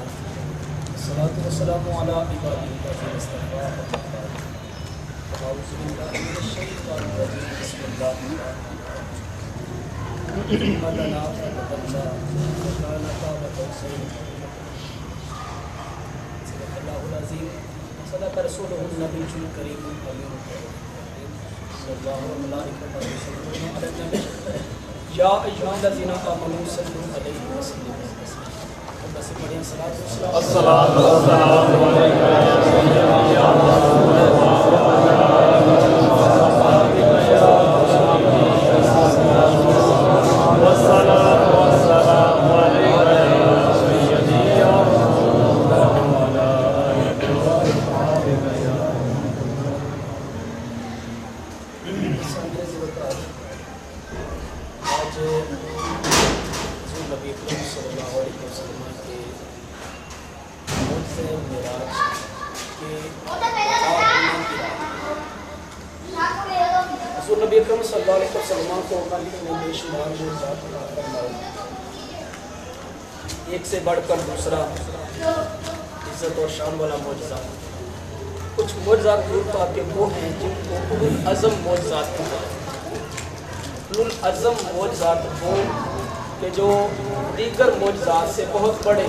الصلاة والسلام على عباده الذين اصطفى أعوذ بالله من الشيطان الرجيم بسم الله ثم دنا فتدلى فكان قاب قوسين صدق الله العظيم صدق رسوله النبي الكريم الأمين صلى الله وملائكته يصلون على النبي يا أيها الذين آمنوا صلوا عليه وسلموا الصلاة والسلام عليك يا رسول نبی اکرم صلی اللہ علیہ وسلم کو لکھنے بے شمار معجزات عطا فرمائے. ایک سے بڑھ کر دوسرا عزت اور شان والا معجزہ. کچھ معجزات دور کے وہ ہیں جن کو اولو العزم معجزات کہتے ہیں. اولو العزم معجزات وہ کہ جو دیگر معجزات سے بہت بڑے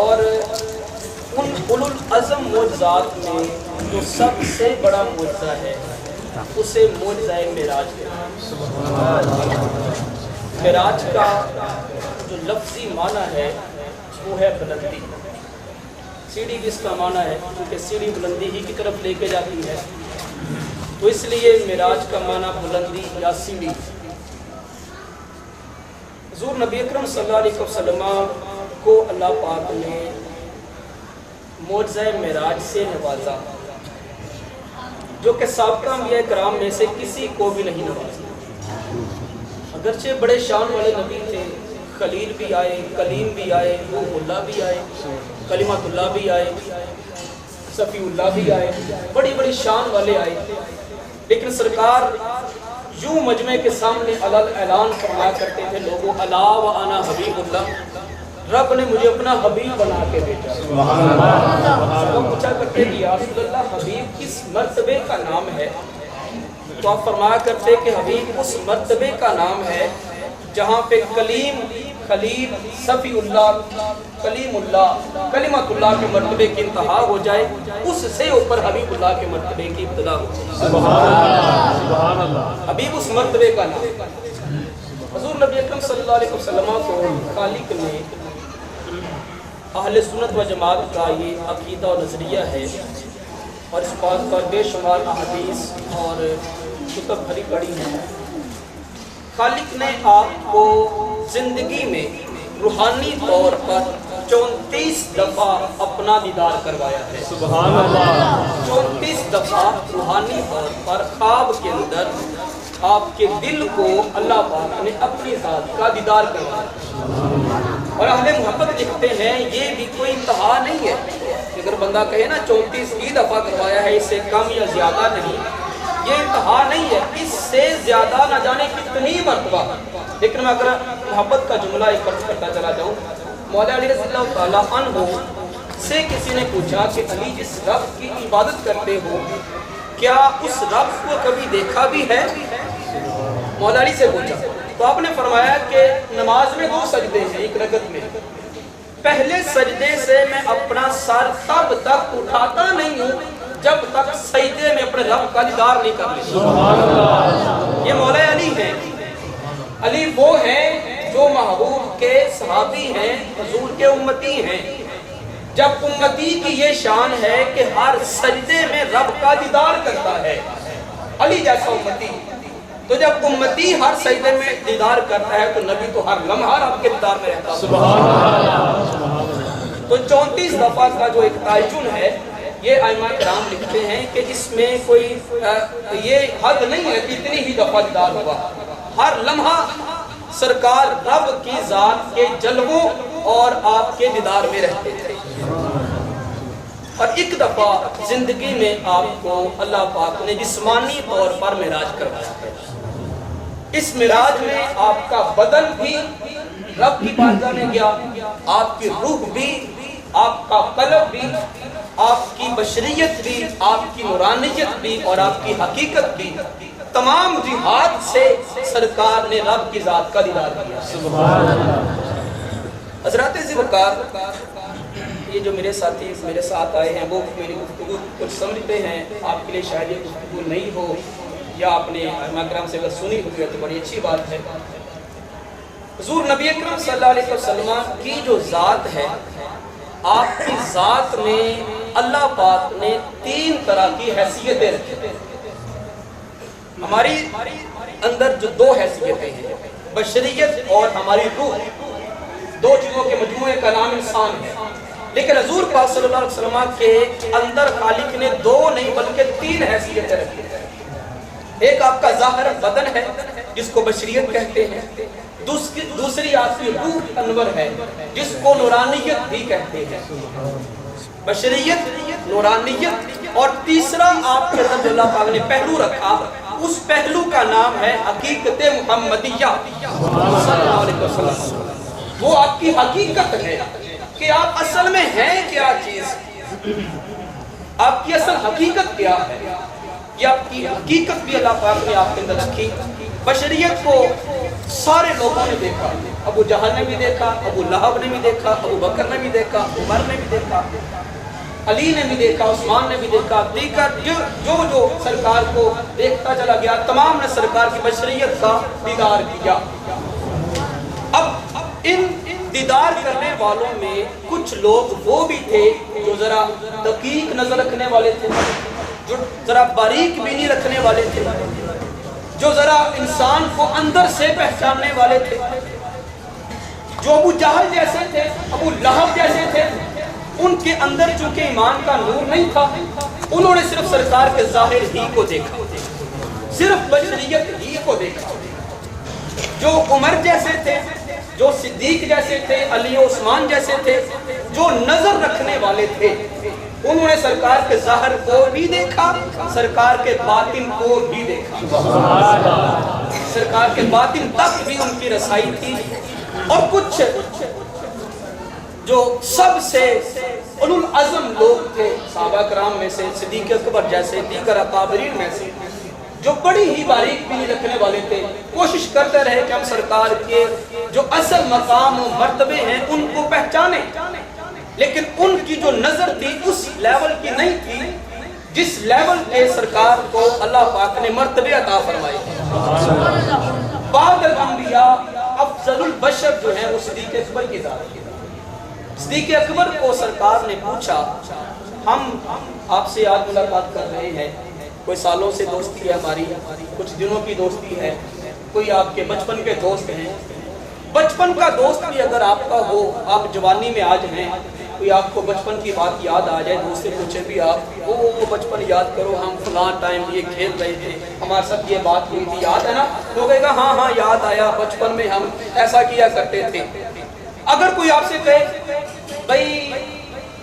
اور ان اولو العزم معجزات میں جو سب سے بڑا معجزہ ہے اسے معجزہ معراج کہتے ہیں. معراج کا جو لفظی معنی ہے وہ ہے بلندی. سیڑھی بھی اس کا معنی ہے کیونکہ سیڑھی بلندی ہی کی طرف لے کے جاتی ہے تو اس لیے معراج کا معنی بلندی یا سیڑھی. حضور نبی اکرم صلی اللہ علیہ وسلم کو اللہ پاک نے معجزہ معراج سے نوازا جو کہ سابقہ انبیاء کرام میں سے کسی کو بھی نہیں نوازا. اگرچہ بڑے شان والے نبی تھے, خلیل بھی آئے, کلیم بھی آئے, روح اللہ بھی آئے, کلمت اللہ بھی آئے, صفی اللہ بھی آئے, بڑی بڑی شان والے آئے, لیکن سرکار یوں مجمع کے سامنے اعلان فرمایا کرتے تھے, لوگوں الا و انا حبیب اللہ, رب نے مجھے اپنا حبیب بنا کے بھیجا. سب پوچھا کرتے کہ یا رسول اللہ حبیب کس مرتبے کا نام ہے؟ تو آپ فرمایا کرتے کہ حبیب اس مرتبے کا نام ہے جہاں پہ کلیم, خلیل, صفی اللہ, کلیم اللہ, کلمت اللہ کے مرتبے کی انتہا ہو جائے, اس سے اوپر حبیب اللہ کے مرتبے کی ابتدا ہو جائے. سبحان اللہ. حبیب اس مرتبے کا نام. حضور نبی اکرم صلی اللہ علیہ وسلم کو خالق نے, اہل سنت و جماعت کا یہ عقیدہ و نظریہ ہے اور اس بات پر بے شمار احادیث اور کتب بھری پڑی ہیں, خالق نے آپ کو زندگی میں روحانی طور پر 34 دفعہ اپنا دیدار کروایا ہے. سبحان اللہ. 34 دفعہ روحانی طور پر خواب کے اندر آپ کے دل کو اللہ پاک نے اپنی ذات کا دیدار کروایا. اور اہل محبت لکھتے ہیں یہ بھی کوئی انتہا نہیں ہے. اگر بندہ کہے نا 34 کی دفعہ کروایا ہے, اس سے کم یا زیادہ نہیں, یہ انتہا نہیں ہے, اس سے زیادہ نہ جانے کتنی مرتبہ. لیکن میں اگر محبت کا جملہ ایک فرض کرتا چلا جاؤں, مولا علی رضی اللہ تعالیٰ عنہ سے کسی نے پوچھا کہ علی جس رب کی عبادت کرتے ہو کیا اس رب کو کبھی دیکھا بھی ہے؟ مولا علی سے پوچھا تو آپ نے فرمایا کہ نماز میں 2 سجدے ہیں ایک رکعت میں, پہلے سجدے سے میں اپنا سر تب تک اٹھاتا نہیں ہوں جب تک سجدے میں اپنے رب کا دیدار نہیں کر لیتا. یہ مولا علی ہیں. علی وہ ہیں جو محبوب کے صحابی ہیں, حضور کے امتی ہیں. جب امتی کی یہ شان ہے کہ ہر سجدے میں رب کا دیدار کرتا ہے, علی جیسا امتی, تو جب امتی ہر سجدے میں دیدار کرتا ہے تو نبی تو ہر لمحہ رب کے دیدار میں رہتا. سبحان اللہ. تو 34 دفعہ کا جو ایک تعین ہے یہ ائمہ کرام لکھتے ہیں کہ اس میں کوئی یہ حد نہیں ہے کہ اتنی ہی دفعہ دیدار ہوا. ہر لمحہ سرکار رب کی ذات کے جلووں اور آپ کے دیدار میں رہتے تھے. اور ایک دفعہ زندگی میں آپ کو اللہ پاک نے جسمانی طور پر معراج کروایا. اس معراج میں آپ کا بدن بھی رب کی بارگاہ میں گیا، آپ کی روح بھی، آپ کا قلب بھی، آپ کی بشریت بھی، آپ کی نورانیت بھی اور آپ کی حقیقت بھی، تمام جہاد سے سرکار نے رب کی ذات کا دیدار کیا۔ سبحان اللہ۔ حضرات ذوالفقار، یہ جو میرے ساتھی میرے ساتھ آئے ہیں وہ میری گفتگو کچھ سمجھتے ہیں، آپ کے لیے شاید یہ گفتگو نہیں ہو یا آپ نے علماء کرام سے اگر سنی ہوئی ہے تو بڑی اچھی بات ہے۔ حضور نبی اکرم صلی اللہ علیہ وسلم کی جو ذات ہے، آپ کی ذات میں اللہ پاک نے 3 طرح کی حیثیتیں رکھی ہیں۔ ہماری اندر جو 2 حیثیتیں ہیں، بشریت اور ہماری روح، 2 چیزوں کے مجموعے کا نام انسان ہے، لیکن حضور پاک صلی اللہ علیہ وسلم کے اندر خالق نے 2 نہیں بلکہ 3 حیثیتیں رکھی ہیں۔ ایک آپ کا ظاہر بدن ہے جس کو بشریت کہتے ہیں، دوسری آپ کی روح انور ہے جس کو نورانیت بھی کہتے ہیں، بشریت، نورانیت، اور تیسرا آپ کے اندر جو اللہ پاک نے پہلو رکھا، اس پہلو کا نام ہے حقیقت محمدیہ صلی اللہ علیہ وسلم۔ وہ آپ کی حقیقت ہے کہ آپ اصل میں ہیں کیا چیز، آپ کی اصل حقیقت کیا ہے، یہ آپ کی حقیقت بھی اللہ پاک نے آپ کے اندر رکھی۔ بشریت کو سارے لوگوں نے دیکھا، ابو جہل نے بھی دیکھا، ابو لہب نے بھی دیکھا، ابو بکر نے بھی دیکھا، عمر نے بھی دیکھا، علی نے بھی دیکھا، عثمان نے بھی دیکھا، دیگر جو سرکار کو دیکھتا چلا گیا، تمام نے سرکار کی بشریت کا دیدار کیا۔ اب ان دیدار کرنے والوں میں کچھ لوگ وہ بھی تھے جو ذرا دقیق نظر رکھنے والے تھے، جو ذرا باریک بینی رکھنے والے تھے، جو ذرا انسان کو اندر سے پہچاننے والے تھے، جو ابو جہل جیسے تھے، ابو لہب جیسے تھے۔ ان کے اندر چونکہ ایمان کا نور نہیں تھا، انہوں نے صرف سرکار کے ظاہر ہی کو دیکھا، صرف بشریت ہی کو دیکھا۔ جو عمر جیسے تھے، جو صدیق جیسے تھے، علی و عثمان جیسے تھے، جو نظر رکھنے والے تھے، انہوں نے سرکار کے ظاہر کو بھی دیکھا، سرکار کے باطن کو بھی دیکھا، سرکار کے باطن تک بھی ان کی رسائی تھی۔ اور کچھ جو سب سے اولو العزم لوگ تھے صحابہ کرام میں سے، صدیق اکبر جیسے، دیگر اکابرین میں سے، جو بڑی ہی باریک بینی رکھنے والے تھے، کوشش کرتے رہے کہ ہم سرکار کے جو اصل مقام و مرتبے ہیں ان کو پہچانیں، لیکن ان کی جو نظر تھی اس لیول کی نہیں تھی جس لیول کے سرکار کو اللہ پاک نے مرتبے عطا فرمائے۔ بعد الانبیاء افضل البشر جو ہیں وہ صدیق اکبر کی ذات ہے۔ صدیق اکبر کو سرکار نے پوچھا، ہم آپ سے آج ملاقات کر رہے ہیں، کوئی سالوں سے دوستی ہے ہماری، کچھ دنوں کی دوستی ہے، کوئی آپ کے بچپن کے دوست ہیں، بچپن کا دوست بھی اگر آپ کا ہو، آپ جوانی میں آج ہیں، کوئی آپ کو بچپن کی بات یاد آ جائے، دوست سے پوچھے بھی آپ، وہ بچپن یاد کرو، ہم فلاں ٹائم یہ کھیل رہے تھے، ہمارے ساتھ یہ بات ہوئی تھی، یاد ہے نا؟ وہ کہے گا ہاں ہاں یاد آیا، بچپن میں ہم ایسا کیا کرتے تھے۔ اگر کوئی آپ سے کہے بھائی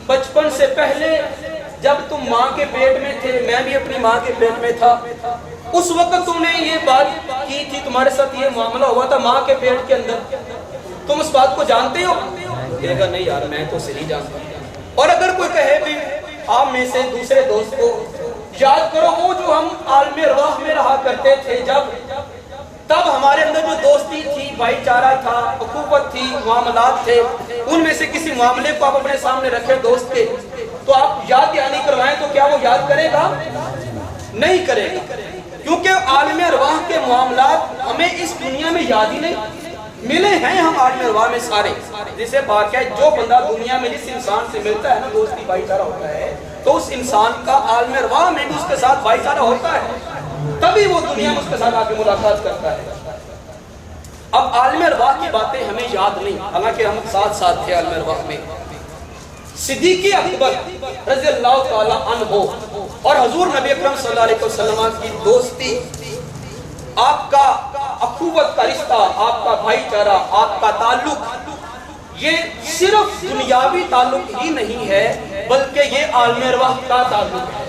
بچپن سے پہلے جب تم ماں کے پیٹ میں تھے، میں بھی اپنی ماں کے پیٹ میں تھا، اس وقت تم نے یہ بات کی تھی، تمہارے ساتھ یہ معاملہ ہوا تھا ماں کے پیٹ کے اندر، تم اس بات کو جانتے ہو؟ کہے گا نہیں یار میں تو صحیح جانتا ہوں۔ اور اگر کوئی کہے بھی آپ میں سے دوسرے دوست کو یاد کرو وہ جو ہم عالم ارواح میں رہا کرتے تھے، تب ہمارے اندر جو دوستی تھی، بھائی چارہ تھا، اخوت تھی، معاملات تھے، ان میں سے کسی معاملے کو آپ اپنے سامنے رکھے دوست کے، تو آپ یاد دہانی کروائیں تو کیا وہ یاد کرے گا؟ نہیں کرے گا، کیونکہ عالم ارواح کے معاملات ہمیں اس دنیا میں یاد ہی نہیں ملے ہیں۔ ہم عالم ارواح میں سارے، جسے بات ہے جو بندہ دنیا میں جس انسان سے ملتا ہے نا، دوستی بھائی چارہ ہوتا ہے، تو اس انسان کا عالم ارواح میں بھی اس کے ساتھ بھائی چارہ ہوتا ہے، تبھی وہ دنیا میں اس کے ساتھ آ کے ملاقات کرتا ہے۔ اب عالم ارواح کی باتیں ہمیں یاد نہیں، حالانکہ ہم ساتھ ساتھ تھے عالم ارواح میں۔ صدیق اکبر رضی اللہ تعالی عنہ اور حضور نبی اکرم صلی اللہ علیہ وسلم کی دوستی، آپ کا اخوت کا رشتہ، آپ کا بھائی چارہ، آپ کا تعلق، یہ صرف دنیاوی تعلق ہی نہیں ہے بلکہ یہ عالم ارواح کا تعلق ہے۔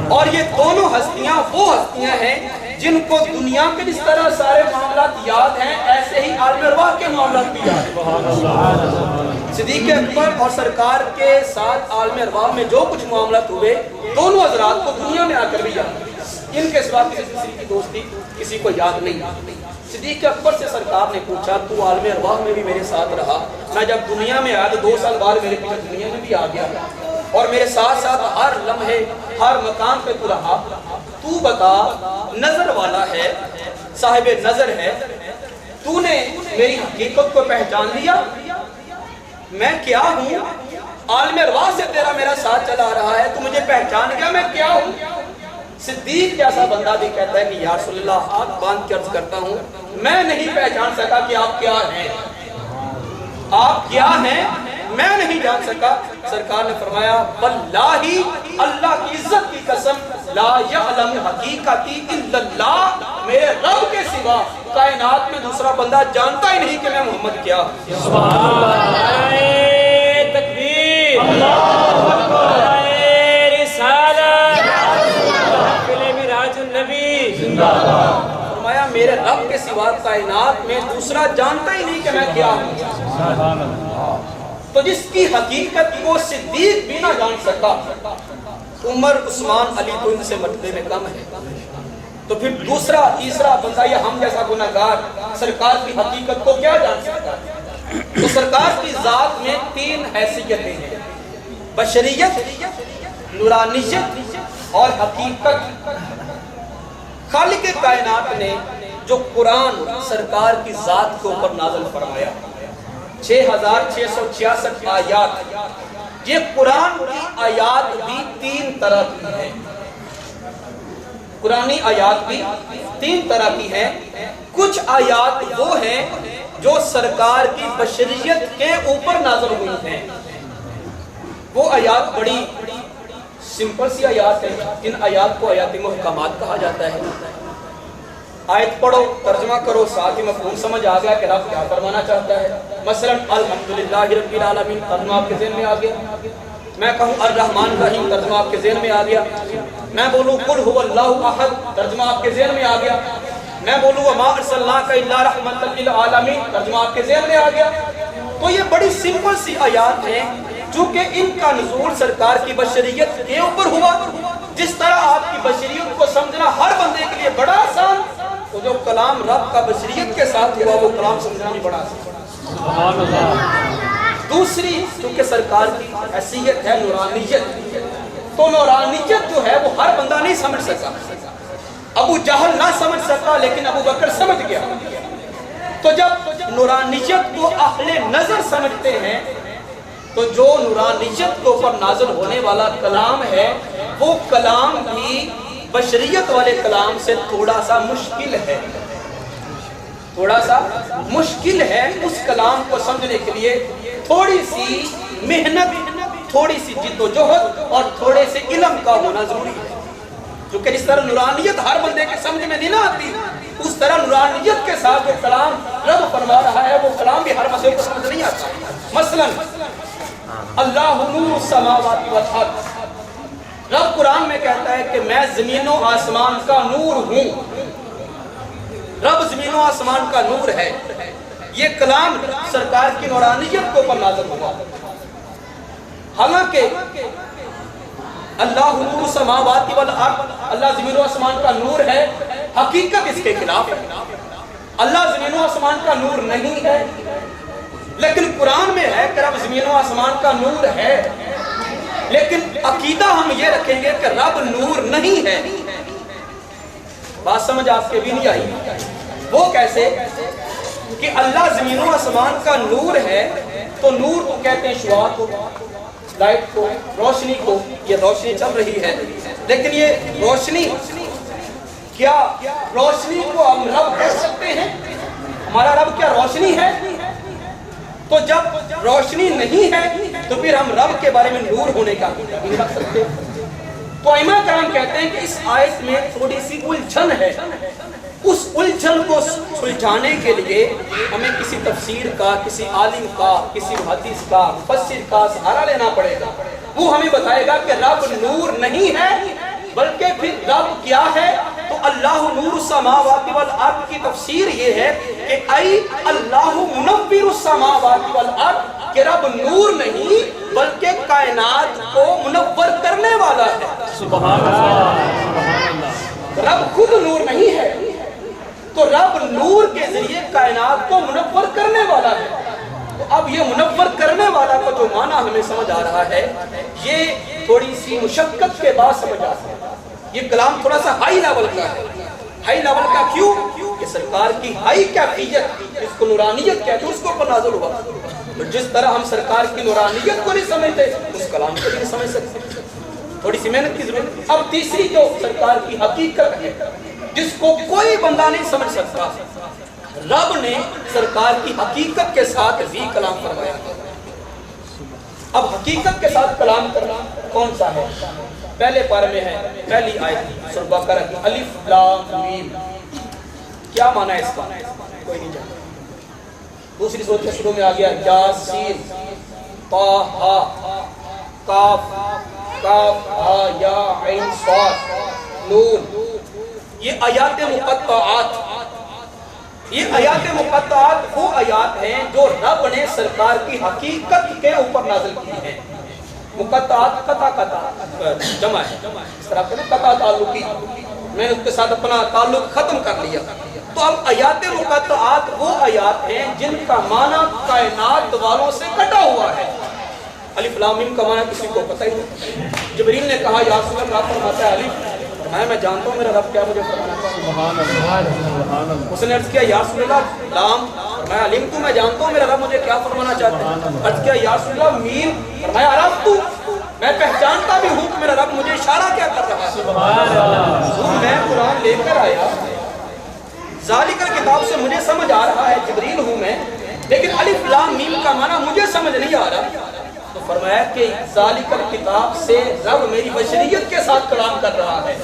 اور یہ دونوں ہستیاں وہ ہستیاں ہیں جن کو دنیا کے جس طرح سارے معاملات یاد ہیں ایسے ہی عالم ارواح کے معاملات بھی یاد ہیں۔ صدیق اکبر اور سرکار کے ساتھ عالم ارواح میں جو کچھ معاملات ہوئے دونوں حضرات کو دنیا میں آ کر بھی یاد ہیں۔ ان کے سوا کسی دوسری کی دوستی کسی کو یاد نہیں۔ صدیق اکبر سے سرکار نے پوچھا تو عالم ارواح میں بھی میرے ساتھ رہا، میں جب دنیا میں آیا تو 2 سال بعد میرے پیچھے دنیا میں بھی آ گیا اور میرے ساتھ ساتھ ہر لمحے ہر مقام پہ تو رہا، تو بتا نظر والا ہے، صاحب نظر ہے، تو نے میری حقیقت کو پہچان لیا، میں کیا ہوں؟ عالم ارواح سے تیرا میرا ساتھ چلا رہا ہے، تو مجھے پہچان گیا میں کیا ہوں؟ صدیق جیسا بندہ بھی کہتا ہے کہ یا رسول اللہ ہاتھ باندھ کے عرض کرتا ہوں میں نہیں پہچان سکا کہ آپ کیا ہیں، آپ کیا ہیں میں نہیں جان سکا۔ سرکار نے فرمایا واللہ اللہ کی عزت کی قسم لا یعلم حقیقتی الا اللہ، میرے رب کے سوا کائنات میں دوسرا بندہ جانتا ہی نہیں کہ میں محمد کیا۔ سبحان اللہ، تکبیر، اللہ اکبر، رسالت، معراج النبی، زندہ باد۔ فرمایا میرے رب کے سوا کائنات میں دوسرا جانتا ہی نہیں کہ میں کیا ہوں۔ تو جس کی حقیقت کو صدیق بھی نہ جان سکا، عمر عثمان علی تو ان سے مرتبے میں کم ہے، تو پھر دوسرا تیسرا بندہ یا ہم جیسا گناہگار سرکار کی حقیقت کو کیا جان سکتا ہے؟ تو سرکار کی ذات میں 3 حیثیتیں ہیں، بشریت، نورانیت اور حقیقت۔ خالق کائنات نے جو قرآن سرکار کی ذات کے اوپر نازل فرمایا 6666 آیات، یہ قرآن کی آیات بھی 3 طرح کی ہیں، قرآنی آیات بھی 3 طرح کی ہیں۔ کچھ آیات وہ ہیں جو سرکار کی بشریت کے اوپر نازل ہوئی ہیں، وہ آیات بڑی سمپل سی آیات ہیں، ان آیات کو آیات محکمات کہا جاتا ہے۔ آیت پڑھو، ترجمہ کرو، ساتھ ہی مفہوم سمجھ آ گیا کہ رب کیا فرمانا چاہتا ہے۔ مثلا الحمدللہ رب العالمین ترجمہ آپ کے ذہن میں آ گیا، میں کہوں الرحمن الرحیم ترجمہ آپ کے ذہن میں آ گیا، میں بولوں قل هو اللہ احد ترجمہ آپ کے ذہن میں آ گیا، میں بولوں وما ارسلناک الا رحمۃ للعالمین ترجمہ آپ کے ذہن میں آ گیا۔ تو یہ بڑی سمپل سی آیات ہیں، چونکہ ان کا نزول سرکار کی بشریت کے اوپر ہوا، جس طرح آپ کی بشریت کو سمجھنا ہر بندے کے لیے بڑا آسان، تو جو کلام رب کا بشریت کے ساتھ ہوا وہ کلام سمجھنا بھی بڑا آسان۔ دوسری چونکہ سرکار کی حیثیت ہے نورانیت، تو نورانیت جو ہے وہ ہر بندہ نہیں سمجھ سکا، ابو جہل نہ سمجھ سکا لیکن ابو بکر سمجھ گیا۔ تو جب نورانیت کو اہل نظر سمجھتے ہیں تو جو نورانیت کے اوپر نازل ہونے والا کلام ہے وہ کلام بھی بشریت والے کلام سے تھوڑا سا مشکل ہے، تھوڑا سا مشکل ہے۔ اس کلام کو سمجھنے کے لیے تھوڑی سی محنت، تھوڑی سی جد و جہد اور تھوڑے سے علم کا ہونا ضروری ہے، کیونکہ جس طرح نورانیت ہر بندے کے سمجھ میں نہیں نہ آتی، اس طرح نورانیت کے ساتھ جو کلام رب فرما رہا ہے وہ کلام بھی ہر بندے کو سمجھ نہیں آتا۔ مثلا اللہ نور السماوات والارض، رب قرآن میں کہتا ہے کہ میں زمین و آسمان کا نور ہوں، رب زمین و آسمان کا نور ہے۔ یہ کلام سرکار کی نورانیت کے اوپر نازل ہوا، حالانکہ اللہ نور السماوات والارض، اللہ زمین و آسمان کا نور ہے، حقیقت اس کے خلاف ہے، اللہ زمین و آسمان کا نور نہیں ہے، لیکن قرآن میں ہے کہ رب زمین و آسمان کا نور ہے، لیکن عقیدہ ہم یہ رکھیں گے کہ رب نور نہیں ہے۔ بات سمجھ آپ کے بھی نہیں آئی؟ وہ کیسے کہ اللہ زمین و آسمان کا نور ہے، تو نور کو کہتے ہیں شعاع کو، لائٹ کو، روشنی کو، یہ روشنی چل رہی ہے، لیکن یہ روشنی کیا روشنی کو ہم رب کہہ سکتے ہیں؟ ہمارا رب کیا روشنی ہے؟ تو جب روشنی نہیں ہے تو پھر ہم رب کے بارے میں نور ہونے کا نہیں رکھ سکتے۔ تو ائمہ کرام کہتے ہیں کہ اس آیت میں تھوڑی سی الجھن ہے، اس الجھن کو سلجھانے کے لیے ہمیں کسی تفسیر کا، کسی عالم کا، کسی محدث کا، مفسر کا سہارا لینا پڑے گا۔ وہ ہمیں بتائے گا کہ رب نور نہیں ہے بلکہ پھر رب کیا ہے، تو اللہ نور السماوات والارض کی تفسیر یہ ہے کہ ای اللہ منور السماوات والارض، کہ رب نور نہیں بلکہ کائنات کو منور کرنے والا ہے۔ سبحان اللہ، رب خود نور نہیں ہے تو رب نور کے ذریعے کائنات کو منور کرنے والا ہے۔ تو اب یہ منور کرنے والا کا جو معنی ہمیں سمجھ آ رہا ہے، یہ تھوڑی سی مشقت کے بعد سمجھ آتا ہے۔ یہ کلام تھوڑا سا ہائی لیول کا ہے۔ ہائی لیول کا کیوں؟ کہ سرکار کی ہائی کیفیت، جس کو نورانیت کہتے ہیں، اس کو پر نازل ہوا۔ جس طرح ہم سرکار کی نورانیت کو نہیں سمجھتے، اس کلام کو نہیں سمجھ سکتے، تھوڑی سی محنت کی ضرورت۔ اب تیسری جو سرکار کی حقیقت ہے، جس کو کوئی بندہ نہیں سمجھ سکتا، رب نے سرکار کی حقیقت کے ساتھ بھی کلام فرمایا۔ اب حقیقت کے ساتھ کلام کرنا کون سا ہے؟ پہلے پارے میں ہے، پہلی آیت سورہ بقرہ کی، الف لام میم۔ کیا معنی ہے اس کا؟ کوئی نہیں جانتا۔ دوسری سورت کے شروع میں آ گیا یاسین، طٰہٰ، کاف کاف ہا یا عین صاد نون۔ یہ آیات مقطعات، یہ آیات مقطعات وہ آیات ہیں جو رب نے سرکار کی حقیقت کے اوپر نازل کی ہیں۔ مقطعات قطع جمع ہے، اس طرح کہ قطع تعلقی، میں نے اس کے ساتھ اپنا تعلق ختم کر لیا۔ تو اب آیات مقطعات وہ آیات ہیں جن کا معنی کائنات والوں سے کٹا ہوا ہے۔ الف لام میم کا معنی کسی کو پتہ ہی نہیں۔ جبریل نے کہا یا رسول اللہ، فرماتا ہے الف، میں جانتا ہوں میرا رب کیا مجھے فرمانا چاہتا ہے۔ اس نے عرض کیا یا رسول اللہ لام، میں علم تو، میں جانتا ہوں میرا رب مجھے کیا فرمانا چاہتا ہے۔ عرض کیا یا رسول اللہ میم، فرمایا عرب تو، میں پہچانتا بھی ہوں کہ میرا رب مجھے اشارہ کیا کر رہا ہے۔ میں قرآن لے کر آیا، ذالک الکتاب سے مجھے سمجھ آ رہا ہے، جبریل ہوں میں، لیکن الف لام میم کا معنی مجھے سمجھ نہیں آ رہا۔ تو فرمایا کہ ذالک الکتاب سے رب میری بشریت کے ساتھ کلام کر رہا ہے،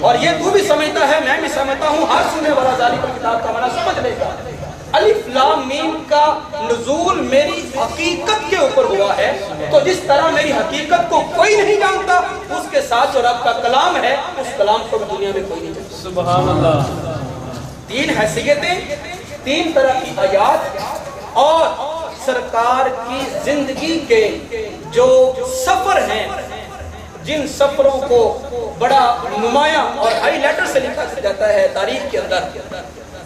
اور یہ تو بھی سمجھتا ہے، میں بھی سمجھتا ہوں، ہر سننے والا ذالک الکتاب کا معنی سمجھ لے گا۔ الف لام میم کا نزول میری حقیقت کے اوپر ہوا ہے، تو جس طرح میری حقیقت کو کوئی نہیں جانتا، اس کے ساتھ جو رب کا کلام ہے، اس کلام کو دنیا میں کوئی نہیں جانتا۔ سبحان اللہ۔ تین حیثیتیں، تین طرح کی آیات، اور سرکار کی زندگی کے جو سفر ہیں، جن سفروں کو بڑا نمایاں اور ہائی لیٹر سے لکھا جاتا ہے تاریخ کے اندر،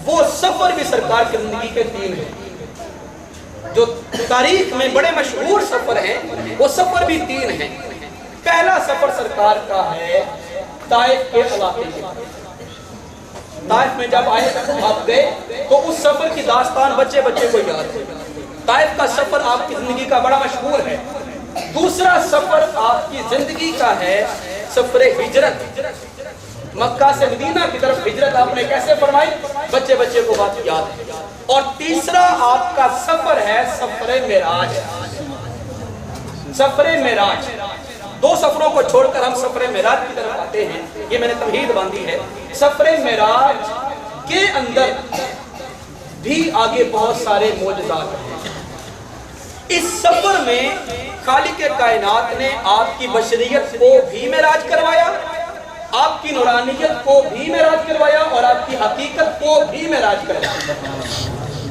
وہ سفر بھی سرکار کی زندگی کے تین ہیں۔ جو تاریخ میں بڑے مشہور سفر ہیں، وہ سفر بھی تین ہیں۔ پہلا سفر سرکار کا ہے طائف کے علاقے کے۔ طائف میں جب آئے آپ گئے تو اس سفر کی داستان بچے بچے کو یاد ہے۔ طائف کا سفر آپ کی زندگی کا بڑا مشہور ہے۔ دوسرا سفر آپ کی زندگی کا ہے سفر ہجرت، مکہ سے مدینہ کی طرف ہجرت آپ نے کیسے فرمائی، بچے بچے کو بات یاد ہے۔ اور تیسرا آپ کا سفر ہے سفر معراج۔ سفر معراج، دو سفروں کو چھوڑ کر ہم سفر معراج کی طرف آتے ہیں، یہ میں نے تمہید باندھی ہے۔ سفر معراج کے اندر بھی آگے بہت سارے معجزات ہیں۔ اس سفر میں خالق کائنات نے آپ کی بشریت کو بھی معراج کروایا، آپ کی نورانیت کو بھی معراج کروایا، اور آپ کی حقیقت کو بھی معراج کروایا۔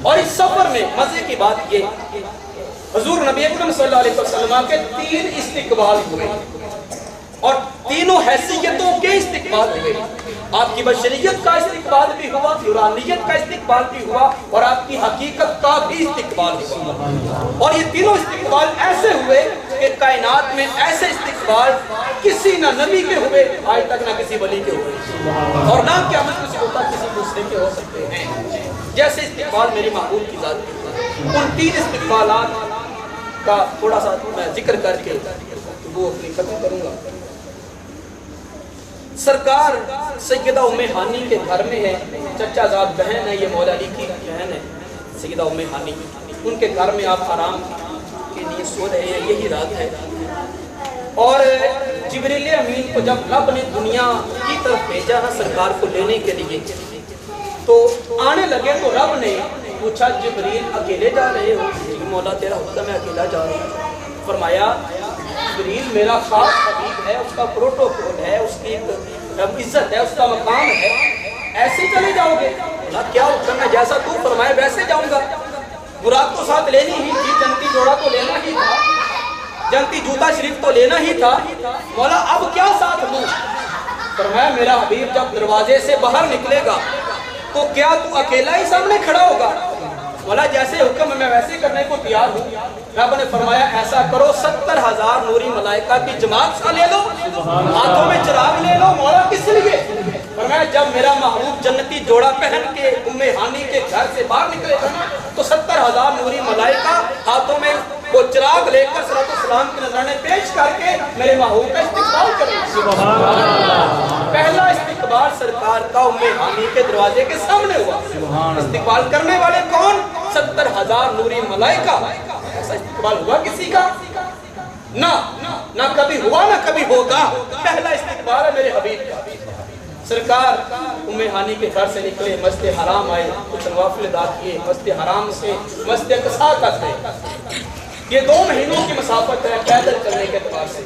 اور اس سفر میں مزے کی بات یہ، حضور نبی اکرم صلی اللہ علیہ وسلم کے تین استقبال ہوئے، اور تینوں حیثیتوں کے استقبال ہوئے۔ آپ کی بشریت کا استقبال بھی ہوا، نورانیت کا استقبال بھی ہوا، اور آپ کی حقیقت کا بھی استقبال ہوا۔ اور یہ تینوں استقبال ایسے ہوئے کہ کائنات میں ایسے استقبال کسی نہ نبی کے ہوئے آج تک، نہ کسی ولی کے ہوئے، اور نہ قیامت کسی ہوتا کسی دوسرے کے ہو سکتے ہیں جیسے استقبال میری محبوب کی ذات کی۔ ان تین استقبالات کا تھوڑا سا میں ذکر کر کے وہ اپنی ختم کروں گا۔ سرکار سیدہ ام ہانی کے گھر میں ہے، چچا زاد بہن ہے، یہ مولا علی کی بہن ہے سیدہ ام ہانی، ان کے گھر میں آپ آرام کے لیے سو رہے ہیں، یہی رات ہے۔ اور جبریل امین کو جب رب نے دنیا کی طرف بھیجا ہے سرکار کو لینے کے لیے، تو آنے لگے تو رب نے پوچھا جبریل اکیلے جا رہے ہو؟ جی مولا تیرا حکم ہے، اکیلا جا رہا ہوں۔ فرمایا جبریل میرا خاص حبیب ہے، اس کا پروٹوکول ہے، اس کی ایک عزت ہے, اس کا مقام ہے, ایسے چلے جاؤ گے؟ بولا کیا حکم ہے, جیسا تو فرمائے ویسے جاؤں گا. براق تو ساتھ لینی ہی تھی, جنتی جوڑا تو لینا ہی تھا, جنتی جوتا شریف تو لینا ہی تھا. مولا اب کیا ساتھ لوں؟ فرمایا میرا حبیب جب دروازے سے باہر نکلے گا تو کیا تو اکیلا ہی سامنے کھڑا ہوگا؟ مولا جیسے حکم ہے میں ویسے کرنے کو تیار ہوں. رب نے فرمایا ایسا کرو 70,000 نوری ملائکہ کی جماعت سا لے لو, ہاتھوں میں چراغ لے لو. مولا کس لیے؟ فرمایا جب میرا محبوب جنتی جوڑا پہن کے ام ہانی کے گھر سے باہر نکلے گا تو 70,000 نوری ملائکہ ہاتھوں میں وہ چراغ لے کر صلوات و سلام کے نذرانے پیش کر کے میرے محبوب کا استقبال کریں. سبحان اللہ. پہلا استقبال سرکار کا ام ہانی کے دروازے کے سامنے ہوا. استقبال کرنے والے کون؟ 70,000 نوری ملائکہ. ایسا استقبال ہوا کسی کا؟ نہ کبھی ہوا نہ کبھی ہوگا. پہلا استقبال ہے میرے حبیب کا. سرکار ام ہانی کے گھر سے نکلے, مسجد حرام آئے, کچھ نوافل ادا کیے, مسجد حرام سے مسجد اقصیٰ تک گئے. یہ 2 مہینوں کی مسافت ہے پیدل چلنے کے اعتبار سے.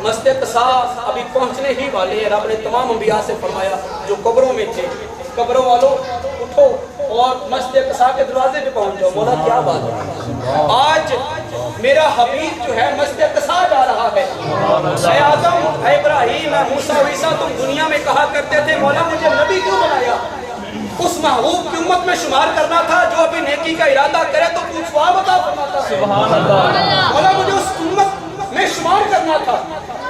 مسجد اقصیٰ ابھی پہنچنے ہی والے ہیں. رب نے تمام انبیاء سے فرمایا جو قبروں میں تھے, قبروں والوں اٹھو اور مسجد اقصیٰ کے دروازے پہ پہنچ جاؤ. مولا کیا بات ہے, آج میرا حبیب جو ہے مسجد اقصیٰ جا رہا ہے. اے آدم, اے ابراہیم, اے موسیٰ و عیسیٰ, تم دنیا میں کہا کرتے تھے مولا مجھے نبی کیوں بنایا؟ اس محبوب کی امت میں شمار کرنا تھا. جو ابھی نیکی کا ارادہ کرے تو کچھ ثواب عطا فرماتا ہے. سبحان اللہ. مولا مجھے اس امت میں شمار کرنا تھا.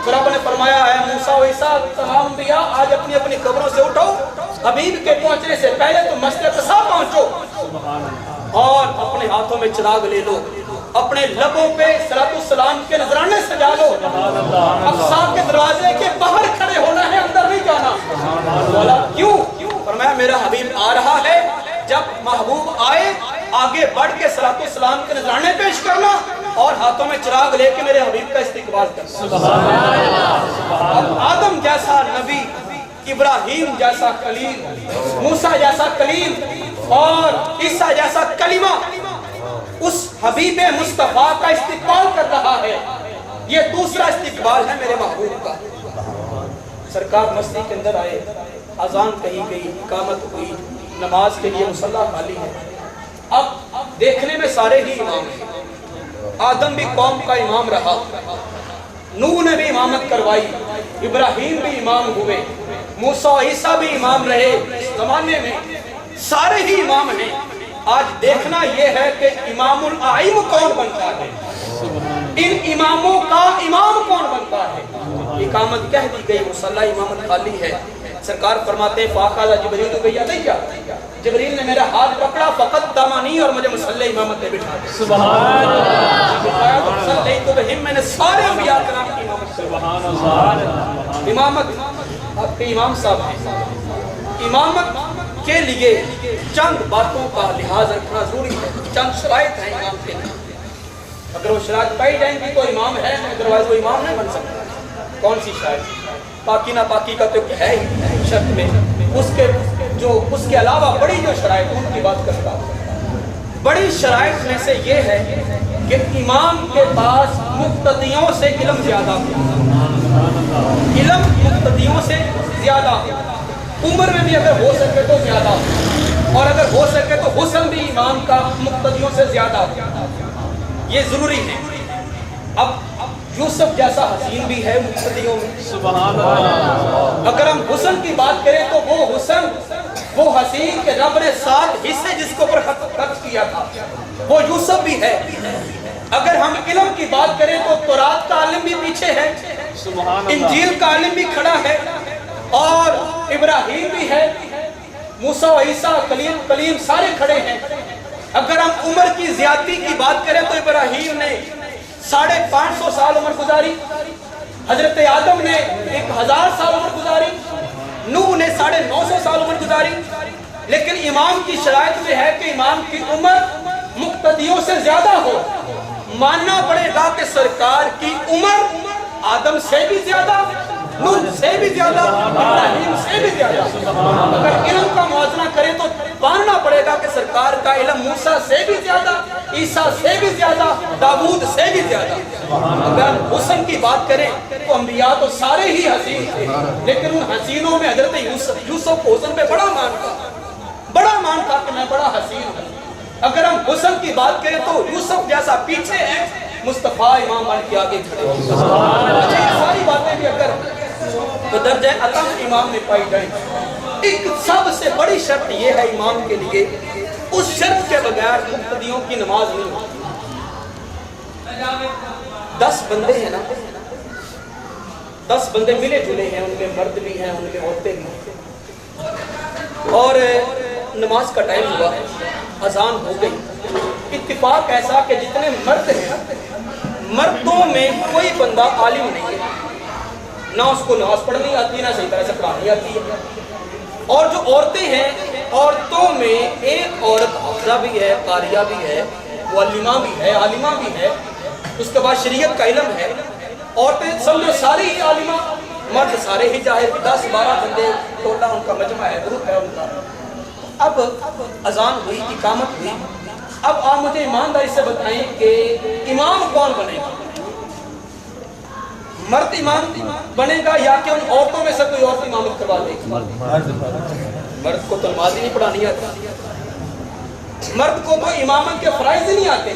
پھر رب نے فرمایا اے موسیٰ و عیسیٰ, تمام انبیاء آج اپنی اپنی قبروں سے اٹھو, حبیب کے پہنچنے سے پہلے تو مسجد اقصیٰ پہنچو اور اپنے ہاتھوں میں چراغ لے لو, اپنے لبوں پہ صلوات السلام کے نذرانے سجا لو. اقصیٰ کے دروازے کے باہر کھڑے ہونا ہے, اندر نہیں جانا. بولا کیوں؟ فرمایا میرا حبیب آ رہا ہے. جب محبوب آئے آگے بڑھ کے صلوات السلام کے نذرانے پیش کرنا اور ہاتھوں میں چراغ لے کے میرے حبیب کا استقبال کرنا. اب آدم جیسا نبی, ابراہیم جیسا کلیم, موسیٰ جیسا کلیم اور عیسیٰ جیسا کلمہ اس حبیب مصطفیٰ کا استقبال کر رہا ہے. یہ دوسرا استقبال ہے میرے محبوب کا. سرکار مسجد کے اندر آئے, اذان کہی گئی, اقامت ہوئی, نماز کے لیے مصلی خالی ہے. اب دیکھنے میں سارے ہی امام ہیں. آدم بھی قوم کا امام رہا, نوح نے بھی امامت کروائی, ابراہیم بھی امام ہوئے, موسیٰ عیسیٰ بھی امام رہے. اس زمانے میں سارے ہی امام ہیں. آج دیکھنا یہ ہے کہ امام الائم کون بنتا ہے, ان اماموں کا امام کون بنتا ہے. اقامت کہہ دی گئی, مصلی امامت خالی ہے. سرکار فرماتے ہیں فاقہ جبریل بیدیہ, جبریل نے میرا ہاتھ پکڑا, فقط دمانی اور مجھے مصلی امامت پہ بٹھا دیا. سبحان اللہ. میں نے سارے انبیاء کرام کی امامت. سبحان اللہ. امامت آپ کے امام صاحب ہیں. امامت کے لیے چند باتوں کا لحاظ رکھنا ضروری ہے. چند شرائط ہیں امام کے لیے. اگر وہ شرائط پائی جائیں گی تو امام ہے, ادروائز وہ امام نہیں بن سکتا. کون سی شرائط؟ پاکی ناپاکی کا تو ہے ہی شرط میں, اس کے علاوہ بڑی جو شرائط ان کی بات کرتا ہوں. بڑی شرائط میں سے یہ ہے کہ امام کے پاس مقتدیوں سے علم زیادہ ہو. علم مقتدیوں سے زیادہ ہو. عمر میں بھی اگر ہو سکے تو زیادہ ہو, اور اگر ہو سکے تو حسن بھی امام کا مقتدیوں سے زیادہ ہو. یہ ضروری ہے. اب یوسف جیسا حسین بھی ہے مقتدیوں میں. سبحان اللہ. اگر ہم حسن کی بات کریں تو وہ حسن, وہ حسین کے رب نے 7 حصے جس کے اوپر خرچ کیا تھا, وہ یوسف بھی ہے. اگر ہم علم کی بات کریں تو تورات کا عالم بھی پیچھے ہے, انجیل کا عالم بھی کھڑا ہے, اور ابراہیم بھی ہے, موسیٰ و عیسیٰ کلیم سارے کھڑے ہیں. اگر ہم عمر کی زیادتی کی بات کریں تو ابراہیم نے 550 سال عمر گزاری, حضرت آدم نے 1000 سال عمر گزاری, نوح نے 950 سال عمر گزاری. لیکن امام کی شرائط میں ہے کہ امام کی عمر مقتدیوں سے زیادہ ہو. ماننا پڑے گا کہ سرکار کی عمر آدم سے بھی زیادہ, نوح سے بھی زیادہ, ابراہیم سے بھی زیادہ. اگر علم کا موازنہ کریں تو ماننا پڑے گا کہ سرکار کا علم موسیٰ سے بھی زیادہ, عیسیٰ سے بھی زیادہ، داؤد سے بھی زیادہ۔ اگر حسن کی بات کریں تو انبیاء تو سارے ہی حسین تھے، لیکن ان حسینوں میں حضرت یوسف کو حسن پہ بڑا مان تھا کہ میں بڑا حسین ہوں۔ اگر ہم حسن کی بات کریں تو یوسف جیسا پیچھے ہے، مصطفیٰ امام بن کے آگے کھڑے ہیں۔ اچھا، یہ ساری باتیں بھی اگر درجہ عطم امام میں پائی جائیں، ایک سب سے بڑی شرط یہ ہے امام کے لیے، اس شرط کے بغیر مقتدیوں کی نماز نہیں ہوتی۔ 10 بندے ہیں نا، 10 بندے ملے جلے ہیں، ان میں مرد بھی ہیں، ان میں عورتیں بھی ہیں، اور نماز کا ٹائم ہوا، اذان ہو گئی۔ اتفاق ایسا کہ جتنے مرد ہیں، مردوں میں کوئی بندہ عالم نہیں ہے، نہ اس کو نماز پڑھنی آتی ہے، نہ صحیح طرح سے پڑھانی آتی ہے۔ اور جو عورتیں ہیں، عورتوں میں ایک عورت حافظہ بھی ہے، قاریہ بھی ہے، معلمہ بھی ہے، عالمہ بھی ہے، اس کے بعد شریعت کا علم ہے۔ عورتیں سمجھو ساری ہی عالمہ، مرد سارے ہی جاہل، 10-12 بندے ٹوٹا ان کا مجمع ہے، گروپ ہے ان کا۔ اب اذان ہوئی، اقامت ہوئی، اب آپ مجھے ایمانداری سے بتائیں کہ امام کون بنے گا؟ مرد امام بنے گا یا کہ ان عورتوں میں سے کوئی عورت امامت کروا دے گی؟ مرد کو تو نماز ہی نہیں پڑھانی آتی، مرد کو تو امامت کے فرائض ہی نہیں آتے۔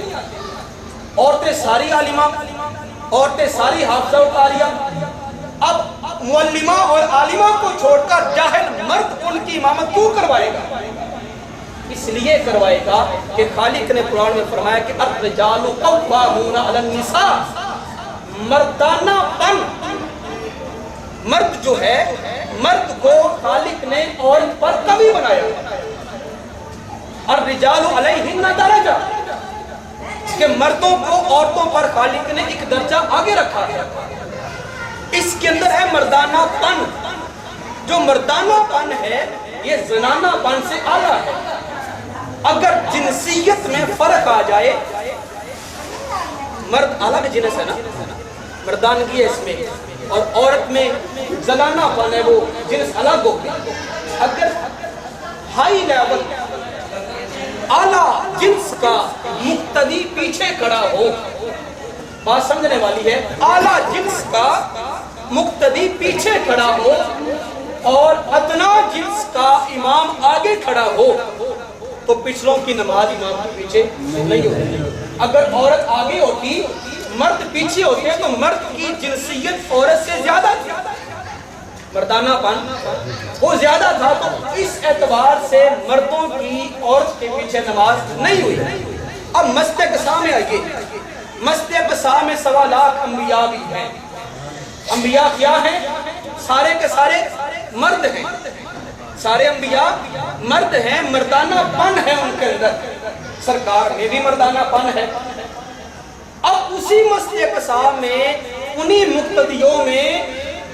عورتیں ساری عالمہ، عورتیں ساری حافظہ و قاریہ، اب معلمہ اور عالمہ کو چھوڑ کر جاہل مرد ان کی امامت کیوں کروائے گا؟ اس لیے کروائے گا کہ خالق نے قرآن میں فرمایا کہ الرجال قوامون علی النساء، مردانہ پن، مرد جو ہے، مرد کو خالق نے عورت پر کمی بنایا۔ الرجال علیہن درجہ، کہ مردوں کو عورتوں پر خالق نے ایک درجہ آگے رکھا ہے۔ اس کے اندر ہے مردانہ پن، جو مردانہ پن ہے یہ زنانہ پن سے اعلیٰ ہے۔ اگر جنسیت میں فرق آ جائے، مرد الگ جنس ہے نا، مردانگی ہے اس میں، اور عورت میں زنانہ پن ہے، وہ جنس الگ ہو گئی۔ اگر ہائی لیول اعلیٰ جنس کا مقتدی پیچھے کھڑا ہو، بات سمجھنے والی ہے، اعلیٰ جنس کا مقتدی پیچھے کھڑا ہو اور ادنا جنس کا امام آگے کھڑا ہو، تو پچھلوں کی نماز امام کے پیچھے نہیں ہوتی۔ اگر عورت آگے ہوتی، مرد پیچھے ہوتے تو مرد کی جنسیت عورت سے زیادہ تھی، مردانہ پن وہ زیادہ تھا، تو اس اعتبار سے مردوں کی عورت کے پیچھے نماز نہیں ہوئی۔ اب مسجد اقصیٰ میں آئیے، مسجد اقصیٰ میں 1.25 لاکھ انبیاء بھی ہیں۔ انبیاء کیا ہیں؟ سارے کے سارے مرد ہیں، سارے انبیاء مرد ہیں، مردانہ پن ہے ان کے اندر، سرکار میں بھی مردانہ پن ہے۔ اب اسی مسجد اقصیٰ میں انہی مقتدیوں میں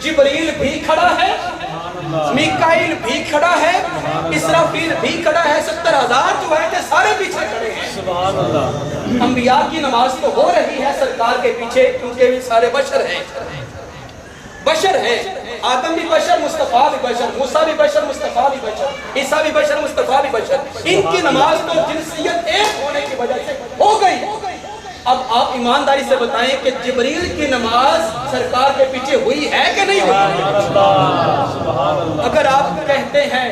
جبریل بھی کھڑا ہے، میکائیل بھی کھڑا ہے، اسرافیل بھی کھڑا ہے، 70,000 جو ہے سارے پیچھے کھڑے ہیں۔ سبحان اللہ۔ انبیاء کی نماز تو ہو رہی ہے سرکار کے پیچھے، کیونکہ بھی سارے بشر ہیں، بشر ہیں، آدم بھی بشر، مصطفیٰ بھی بشر، موسیٰ بھی بشر، مصطفیٰ بھی بشر، عیسیٰ بھی بشر، مصطفیٰ بھی بشر۔ ان کی نماز تو جنسیت ایک ہونے کی وجہ سے ہو گئی۔ اب آپ ایمانداری سے بتائیں کہ جبریل کی نماز سرکار کے پیچھے ہوئی ہے کہ نہیں ہوئی؟ اگر آپ کہتے ہیں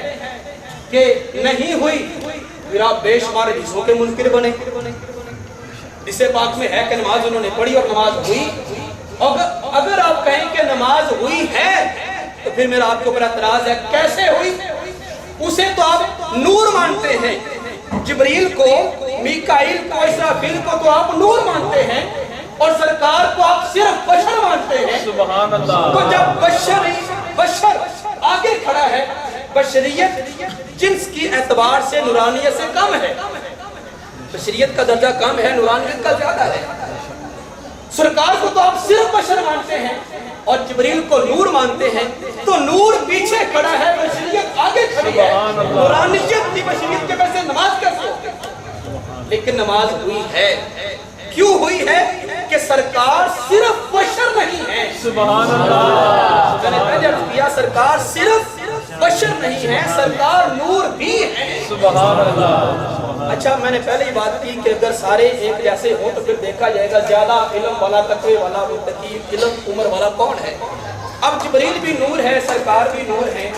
کہ نہیں ہوئی، پھر آپ بے شمار حدیثوں کے منکر بنے۔ جسے پاک میں ہے کہ نماز انہوں نے پڑھی اور نماز ہوئی۔ اگر آپ کہیں کہ نماز ہوئی ہے تو پھر میرا آپ کے اوپر اعتراض ہے، کیسے ہوئی؟ اسے تو آپ نور مانتے ہیں، جبریل کو، میکائیل کو، اسرافیل کو تو آپ نور مانتے ہیں، اور سرکار کو آپ صرف بشر مانتے ہیں۔ سبحان اللہ۔ تو جب بشر آگے کھڑا ہے، بشریت جنس کی اعتبار سے نورانیت سے کم ہے، بشریت کا درجہ کم ہے، نورانیت کا زیادہ ہے۔ سرکار کو تو آپ صرف بشر مانتے ہیں اور جبریل کو نور مانتے ہیں، تو نور پیچھے کھڑا ہے، بشریت آگے کھڑی ہے، نورانیت کی بشریت کے وجہ سے نماز کیسے ہوتی؟ لیکن نماز ہوئی ہے، کیوں ہوئی ہے؟ کہ سرکار صرف بشر نہیں ہے۔ سبحان اللہ۔ میں نے پہلے عرض کیا، سرکار صرف بشر نہیں ہے، سرکار نور بھی ہے۔ سبحان اللہ۔ اچھا میں نے پہلے ہی بات کی کہ اگر سارے ایک جیسے ہوں تو پھر دیکھا جائے گا زیادہ علم والا، تقوی والا، متقی، علم عمر والا کون ہے؟ اب جبریل بھی نور ہے، سرکار بھی نور ہے۔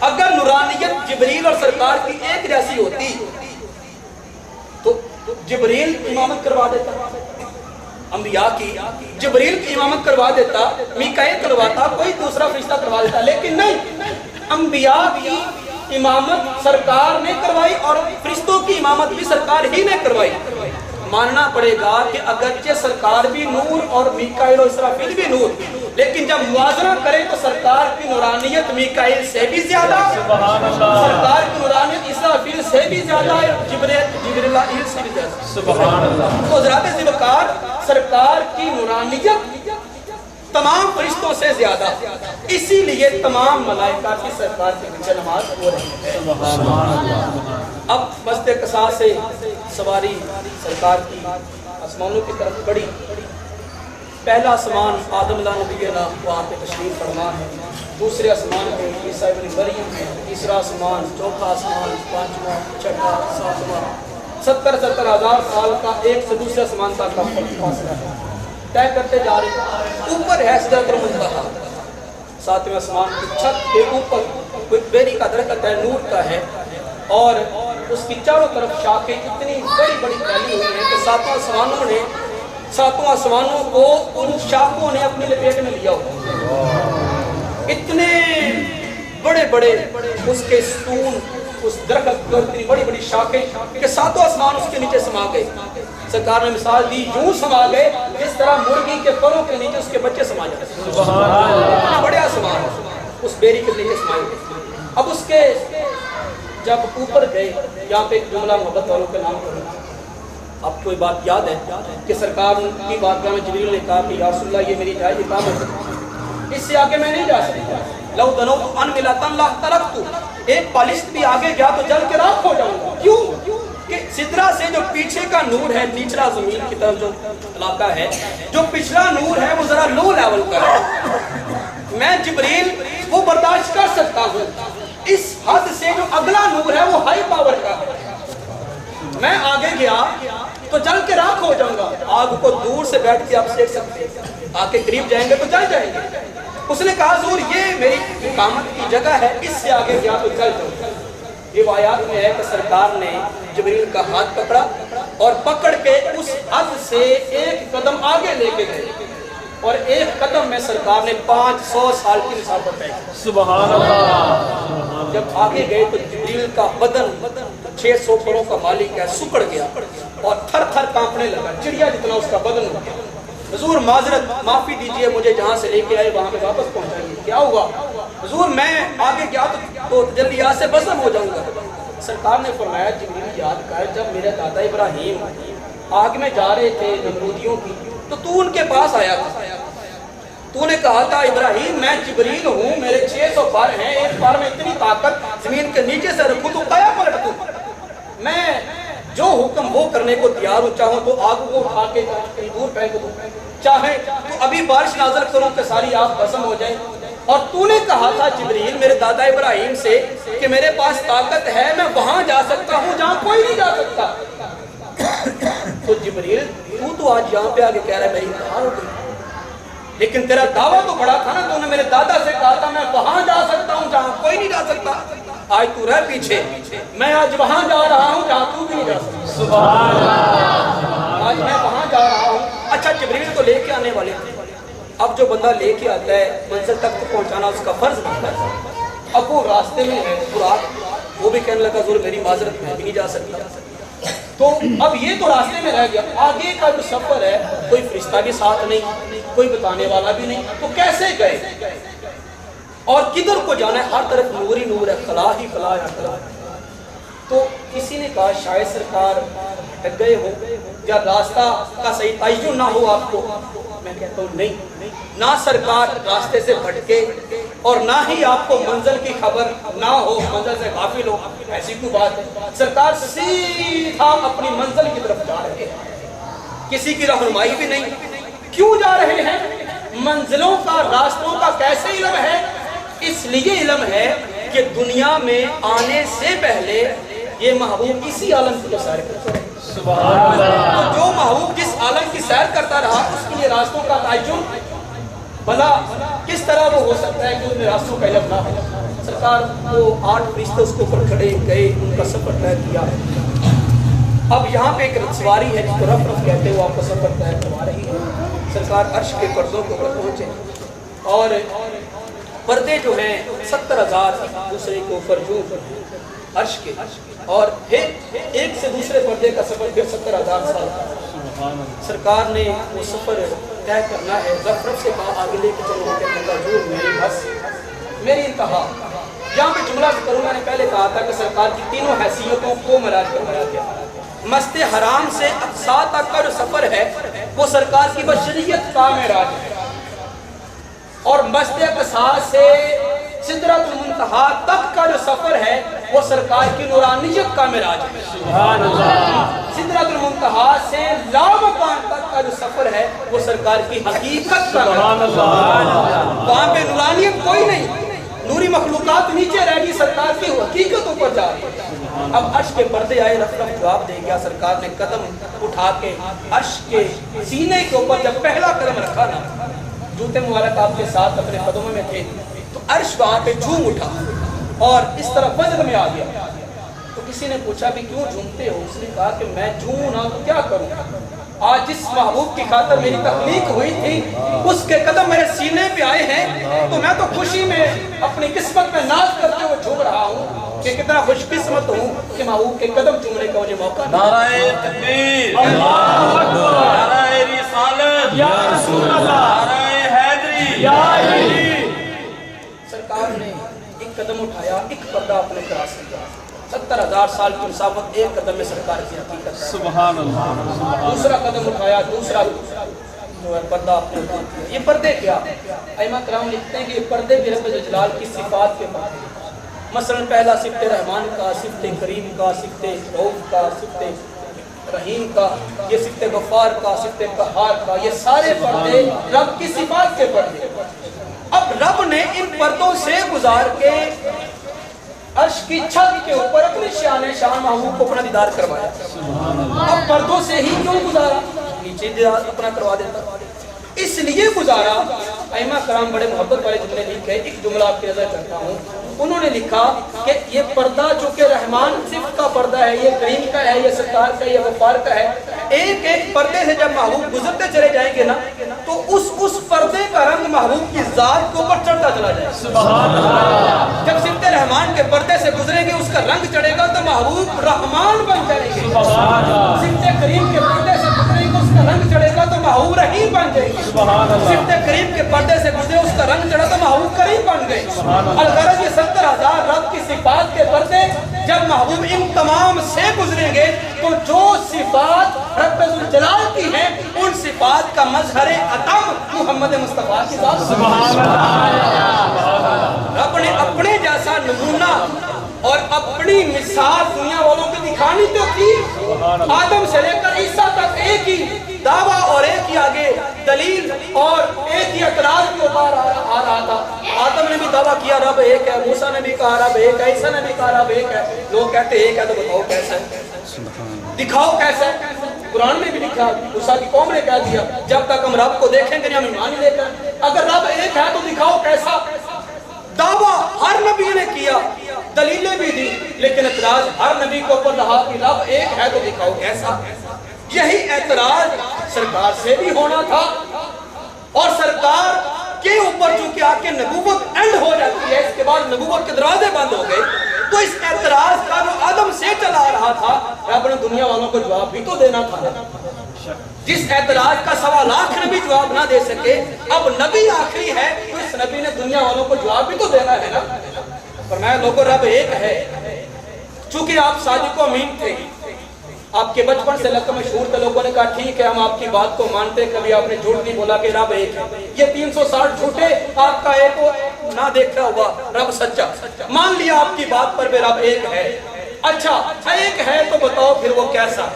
اگر نورانیت جبریل اور سرکار کی ایک جیسی ہوتی تو جبریل امامت کروا دیتا، انبیاء کی جبریل کی امامت کروا دیتا، میکائیل کرواتا، کوئی دوسرا فرشتہ کروا دیتا، لیکن نہیں، انبیاء کی امامت سرکار نے کروائی اور فرشتوں کی امامت بھی سرکار ہی نے کروائی۔ ماننا پڑے گا کہ اگرچہ سرکار بھی نور اور میکائیل و اسرافیل بھی نور، لیکن جب موازنہ کریں تو سرکار کی نورانیت میکائیل سے بھی زیادہ، سرکار کی نورانیت اسرافیل سے بھی زیادہ ہے، جبرائیل سے بھی زیادہ۔ سبحان اللہ۔ تو حضرات ذوالفقار سرکار کی نورانیت تمام فرشتوں سے زیادہ، اسی لیے تمام ملائکہ کی سرکار کے پیچھے نماز ہو رہی ہے۔ اب مسجد قصا سے سواری سرکار کی آسمانوں کی طرف بڑھی۔ پہلا آسمان آدم علیہ نبی وہاں پہ تشریف فرما ہے، دوسرے آسمان پہ عیسیٰ ابن مریم ہے، تیسرا آسمان، چوتھا آسمان، پانچواں، چھٹا، ساتواں، 70 ہزار سال کا ایک سے دوسرے آسمان تک کا فاصلہ ہے، طے کرتے جا رہے ہیں۔ اوپر ہے سدرۃ المنتہا، ساتویں آسمان کی چھت کے اوپر کوئی بیری کا درخت ہے، نور کا ہے، اور اس کی چاروں طرف شاخیں اتنی بڑی بڑی پھیلی ہوئی ہیں کہ ساتوں آسمانوں کو ان شاخوں نے اپنی لپیٹ میں لیا ہوا، اتنے بڑے بڑے اس کے ستون، اس درخت کو اتنی بڑی بڑی شاخیں کہ ساتوں آسمان اس کے نیچے سما گئے۔ سرکار نے مثال دی، یوں سما گئے جس طرح مرغی کے پروں کے نیچے اس کے بچے سما جاتے، بڑے آسمان اس بیری کے نیچے سمائے گئے۔ اب اس کے جب اوپر گئے، یہاں پہ ایک جملہ محبت والوں کے نام کرنا، آپ کو یہ بات یاد ہے کہ سرکار کی بارگاہ میں جبریل نے کہا کہ یا رسول اللہ یہ میری جائز اقامت ہے، اس سے آگے میں نہیں جا سکتا، لو دنوت ان ملاتن لا ترکتو، ایک پالشت بھی آگے گیا تو جل کے راکھ ہو جاؤں گا۔ کیوں کہ سدرہ سے جو پیچھے کا نور ہے، نیچلا زمین کی طرف جو علاقہ ہے، جو پچھلا نور ہے وہ ذرا لو لیول کا ہے، میں جبریل وہ برداشت کر سکتا ہوں، اس حد سے جو اگلا نور ہے وہ ہائی پاور کا ہے، میں آگے گیا تو جل کے راکھ ہو جاؤں گا۔ آگ کو دور سے بیٹھ کے آپ سیکھ سکتے ہیں، آگ کے قریب جائیں گے تو جل جائیں گے۔ اس نے کہا حضور یہ میری اقامت کی جگہ ہے، اس سے آگے گیا تو جل جاؤں گا۔ روایات میں ہے کہ سرکار نے جبریل کا ہاتھ پکڑا اور پکڑ کے اس حد سے ایک قدم آگے لے کے گئے، اور ایک قدم میں سرکار نے 500 سال کی مسافت طے کی۔ سبحان اللہ۔ جب آگے گئے تو جبریل کا بدن 600 پروں کا مالک ہے، سکڑ گیا اور تھر تھر کانپنے لگا، چڑیا جتنا اس کا بدن ہو گیا۔ حضور معذرت معافی دیجئے، مجھے جہاں سے لے کے آئے وہاں پہ واپس پہنچائیے۔ کیا ہوا؟ حضور میں آگے گیا تو جلدی یہاں سے بزم ہو جاؤں گا۔ سرکار نے فرمایا جبریل یاد کر، جب میرے دادا ابراہیم آگ میں جا رہے تھے نمرودیوں کی تو ان کے پاس آیا تھا، تو نے کہا تھا ابراہیم میں جبریل ہوں، میرے 600 پر ہیں، ایک بار میں اتنی طاقت زمین کے نیچے سے رکھوں تو قیا پلٹ دوں، میں جو حکم وہ کرنے کو تیار ہوں، چاہوں تو آگ کو اٹھا کے دور پھینک دوں، چاہے تو ابھی بارش نازل کروں کہ ساری آگ بھسم ہو جائے۔ اور تو نے کہا تھا جبریل میرے دادا ابراہیم سے کہ میرے پاس طاقت ہے، میں وہاں جا سکتا ہوں جہاں کوئی نہیں جا سکتا۔ تو جبریل تو آج یہاں پہ آگے کہہ رہا ہے میری انتہار ہو گئی، لیکن تیرا دعویٰ تو بڑا تھا نا، تو نے میرے دادا سے کہا تھا میں وہاں جا سکتا ہوں جہاں کوئی نہیں جا سکتا، آج تو رہ پیچھے، میں آج وہاں جا رہا ہوں جہاں تو بھی نہیں جا سکتا۔ سبحان اللہ۔ آج میں وہاں جا رہا ہوں۔ اچھا جبریل تو لے کے آنے والے تھے، اب جو بندہ لے کے آتا ہے منزل تک تو پہنچانا اس کا فرض بنتا ہے۔ اب وہ راستے میں ہے برات، وہ بھی کہنے لگا حضور میری معذرت میں بھی نہیں جا سکتا، تو اب یہ تو راستے میں رہ گیا، آگے کا جو سفر ہے کوئی فرشتہ بھی ساتھ نہیں، کوئی بتانے والا بھی نہیں، تو کیسے گئے اور کدھر کو جانا ہے؟ ہر طرف نور ہی نور ہے، خلا ہی خلا ہے خلا۔ تو کسی نے کہا شاید سرکار بھٹک گئے ہو یا راستہ کا صحیح تعین نہ ہو آپ کو۔ میں کہتا ہوں نہیں، نہ سرکار راستے سے بھٹکے اور نہ ہی آپ کو منزل کی خبر نہ ہو، منزل سے غافل ہو، ایسی کوئی بات ہے۔ سرکار سیدھا اپنی منزل کی طرف جا رہے ہیں، کسی کی رہنمائی بھی نہیں۔ کیوں جا رہے ہیں؟ منزلوں کا راستوں کا کیسے علم ہے؟ اس لیے علم ہے کہ دنیا میں آنے سے پہلے یہ محبوب اسی عالم کی سیر کرتا رہا. سبحان اللہ. تو جو محبوب جس عالم کی سیر کرتا رہا اس کے لیے راستوں کا تعین بھلا کس طرح وہ ہو سکتا ہے کہ ان راستوں کا علم نہ ہو. سرکار وہ 8 فرشتے اس کے اوپر کھڑے گئے, ان کا سفر طے کیا. اب یہاں پہ ایک سواری ہے جس کو رف رف کہتے ہیں, وہ آپ کا سفر طے کروا رہی ہے. سرکار عرش کے پردوں کے اوپر پہنچے اور پردے جو ہیں 70,000 دوسرے کے اوپر جو عرش کے, اور پھر ایک سے دوسرے پردے کا سفر پھر 70,000 سال کا. سرکار نے وہ سفر طے کرنا ہے. رف رف سے کہا آگے لے کے چلو, کہنے لگا جو میری بس میری انتہا. یہاں پہ جملہ کروں, میں نے پہلے کہا تھا کہ سرکار کی تینوں حیثیتوں کو مراج کروایا گیا. مسجد حرام سے اقصی تک کا جو سفر ہے وہ سرکار کی بشریت کا معراج ہے, اور مسجد اقصی سے سدرۃ المنتہا تک کا جو سفر ہے وہ سرکار کی نورانیت کا معراج ہے. سبحان اللہ. سدرۃ المنتہا سے لامکان تک کا جو سفر ہے وہ سرکار کی حقیقت کا سبحان اللہ. وہاں پہ نورانیت کوئی نہیں, نوری مخلوقات نیچے رہ گئی, سرکار کی حقیقت اوپر جا رہی ہے. اب عرش کے پردے آئے, رف رف جواب دے گیا. سرکار نے قدم اٹھا کے عرش کے سینے کے اوپر جب پہلا قدم رکھا نا, جوتے مبارک آپ کے ساتھ اپنے قدموں میں تھے, تو عرش وہاں پہ جھوم اٹھا اور اس طرح وجد میں آ گیا. تو کسی نے پوچھا بھی کیوں جھومتے ہو؟ اس نے کہا کہ میں جھوموں نہ تو کیا کروں, آج جس محبوب کی خاطر میری تخلیق ہوئی تھی اس کے قدم میرے سینے پہ آئے ہیں, تو میں تو خوشی میں اپنی قسمت میں ناز کرتے ہوئے جھوم رہا ہوں کہ کتنا خوش قسمت ہوں کہ محبوب کے قدم چومنے کا مجھے موقع ملا. نعرہ تکبیر, اللہ اکبر, نعرہ رسالت, یا رسول اللہ, نعرہ حیدری, یا علی. سرکار نے ایک قدم اٹھایا, ایک پردہ اپنے کراس کیا. 70,000 سال کی مسافت ایک قدم میں سرکار کی حقیقت ہے. سبحان اللہ. دوسرا قدم اٹھایا, دوسرا جو ہے پردہ اپنے اوپر کیا. یہ پردے کیا؟ ائمہ کرام لکھتے ہیں کہ یہ پردے بھی رب جلال کی صفات کے پردے. مثلا پہلا صفت رحمان کا, صفت کریم کا, صفت رؤوف کا, صفت رحیم کا, یہ صفت غفار کا, صفت قہار کا, یہ سارے پردے رب کی صفات کے پردے. اب رب نے ان پردوں سے گزار کے عرش کی چھت کے اوپر اپنے شان محبوب کو اپنا دیدار کروایا. اب پردوں سے ہی کیوں گزارا, نیچے دیدار اپنا کروا دیتا. اس لیے گزارا. ائمہ کرام بڑے محبت والے جملے لکھے, ایک جملہ آپ کی نظر کرتا ہوں. انہوں نے لکھا کہ یہ پردہ جو کہ رحمان صفت کا پردہ ہے, یہ کریم کا ہے, یہ ستار کا, یہ غفار کا ہے, ایک ایک پردے سے جب محبوب گزرتے چلے جائیں گے نا تو اس پردے کا رنگ محبوب کی ذات کے اوپر چڑھتا چلا جائے. سبحان اللہ. جب صفت رحمان کے پردے سے گزریں گے اس کا رنگ چڑھے گا تو محبوب رحمان بن جائیں گے. سبحان اللہ. صفت کریم کے پردے سے گزریں گے اس کا رنگ چڑھے گا تو محبوب رحیم بن جائیں گے. سبحان اللہ. صفت کریم کے پردے سے گزرے اس کا رنگ چڑھا تو محبوب کریم بن گئے. الغرض یہ 70,000 رب کی صفات کے پردے جب محبوب ان تمام سے گزریں گے تو جو صفات رب ذوالجلال کی ہیں ان صفات کا مظہر اتم محمد مصطفیٰ کی ذات. سبحان اللہ. رب نے اپنے جیسا نمونہ اور اپنی مثال دنیا والوں کو دکھانی تو تھی. آدم سے لے کر عیسیٰ تک ایک ہی دعویٰ اور ایک ہی آگے دلیل اور ایک ہی اعتراض کے اوپر آ رہا تھا. آدم نے بھی دعویٰ کیا رب ایک ہے, موسیٰ نے بھی کہا رب ایک ہے, عیسیٰ نے بھی کہا رب ایک ہے. لوگ کہتے ایک ہے تو بتاؤ کیسا ہے, دکھاؤ کیسا ہے. قرآن میں بھی لکھا, موسیٰ کی قوم نے کہہ دیا جب تک ہم رب کو دیکھیں گے ہم ایمان لے کر, اگر رب ایک ہے تو دکھاؤ کیسا. دعویٰ ہر نبی نے کیا, دلیلیں بھی دی, لیکن اعتراض ہر نبی کو اوپر رہا کہ رب ایک ہے تو دکھاؤ کیسا. یہی اعتراض سرکار سے بھی ہونا تھا, اور سرکار کے اوپر چونکہ آ کے نبوت اینڈ ہو جاتی ہے, اس کے بعد نبوت کے دروازے بند ہو گئے, تو اس اعتراض کا جو آدم سے چلا رہا تھا رب نے دنیا والوں کو جواب بھی تو دینا تھا. جس اعتراض کا 1.25 نبی جواب نہ دے سکے, اب نبی آخری ہے تو اس نبی نے دنیا والوں کو جواب بھی تو دینا ہے نا. فرمایا لوگوں رب ایک ہے. چونکہ آپ صادق و امین تھے, آپ کے بچپن سے لقب مشہور تھے, لوگوں نے کہا ٹھیک ہے ہم آپ کی بات کو مانتے, کبھی آپ نے جھوٹ نہیں بولا کہ رب ایک ہے. یہ 360 جھوٹے آپ کا ایک نہ دیکھا ہوا رب سچا, مان لیا آپ کی بات پر بھی رب ایک ہے. اچھا ایک ہے تو بتاؤ پھر وہ کیسا.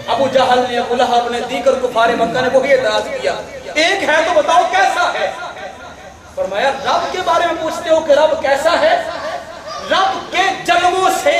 ابو جہل نے, ابو لہب نے, دیگر کفار مکہ نے وہی اعتراض کیا, ایک ہے تو بتاؤ کیسا ہے. فرمایا رب کے بارے میں پوچھتے ہو کہ رب کیسا ہے. رب کے جنموں سے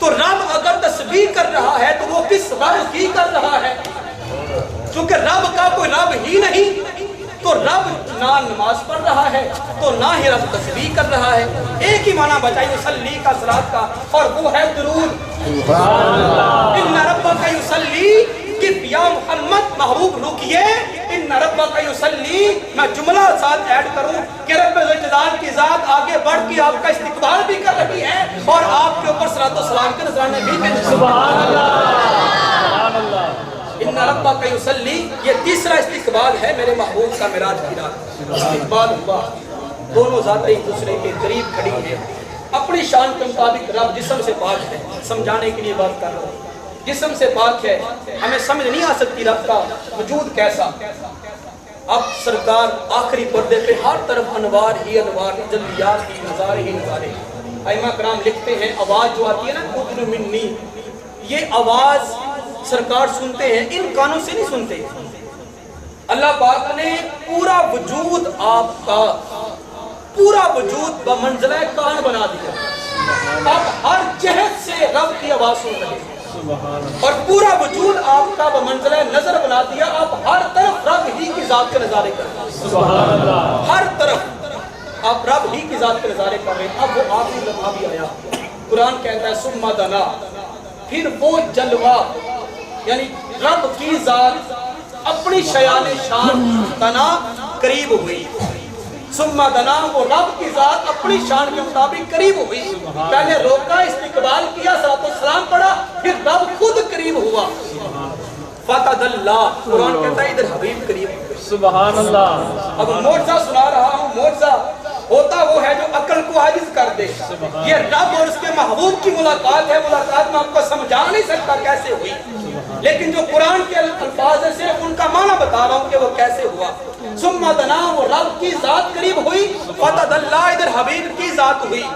تو رب اگر تسبیح کر رہا ہے تو وہ کس رب کی کر رہا ہے؟ چونکہ رب کا کوئی رب ہی نہیں، تو رب نہ نماز پڑھ رہا ہے تو نہ ہی رب تسبیح کر رہا ہے۔ ایک ہی معنی بچا یصلی کا، صلاۃ کا، اور وہ ہے درود۔ ان ربک یصلی، کہ یا محمد محبوب رکیے، ان ربک یصلی، میں جملہ ساتھ ایڈ کروں کہ رب الجلال کی ذات آگے بڑھ کے آپ کا استقبال بھی کر رہی ہے اور آپ کے اوپر صلاۃ و سلام کے نذرانے بھی کر رہی ہے۔ سبحان اللہ، ان ربک یصلی، یہ تیسرا استقبال ہے میرے محبوب کا معراج کی رات۔ استقبال ہوا، دونوں ذاتیں ایک دوسرے کے قریب کھڑی ہیں، اپنی شان کے مطابق۔ رب جسم سے پاک ہے، سمجھانے کے لیے بات کر رہا ہوں، جسم سے پاک ہے، ہمیں سمجھ نہیں آ سکتی رب کا وجود کیسا۔ اب سرکار آخری پردے پہ ہر طرف انوار ہی انوار، جلیات ہی نظارے ہی نظارے۔ ائمہ کرام لکھتے ہیں آواز جو آتی ہے نا قدر منی، یہ آواز سرکار سنتے ہیں، ان کانوں سے نہیں سنتے۔ اللہ پاک نے پورا وجود، آپ کا پورا وجود بمنزلہ کان بنا دیا، آپ ہر جہت سے رب کی آواز سن رہے ہیں، اور پورا وجود آپ کا بمنزلہ نظر بنا دیا، آپ ہر طرف رب ہی کی ذات کے نظارے کر رہے ہیں۔ سبحان اللہ، ہر طرف آپ رب ہی کی ذات کے نظارے کر رہے ہیں۔ اب وہ آخری لمحہ بھی آیا، قرآن کہتا ہے ثم دنا، پھر وہ جلوہ، یعنی رب کی ذات اپنی شیان شان دنا قریب ہوئی۔ ثم دنا، وہ رب کی ذات اپنی شان کے مطابق قریب ہوئی، پہلے روکا، استقبال کیا، صلاۃ و سلام پڑھا، پھر رب خود قریب ہوا۔ فتدلی، قرآن کہتا ہے ادھر حبیب قریب ہوئے۔ سبحان اللہ۔ اب معجزہ سنا رہا ہوں، معجزہ ہوتا وہ ہے جو عقل کو عاجز کر دے۔ یہ رب اور اس کے محبوب کی ملاقات ہے، ملاقات میں آپ کو سمجھا نہیں سکتا کیسے ہوئی، لیکن جو قرآن کے الفاظ سے ان کا معنی بتا رہا ہوں کہ وہ کیسے ہوا۔ ثم دنا، وہ رب کی ذات قریب ہوئی، فتدلی، ادھر حبیب کی ذات ہوئی۔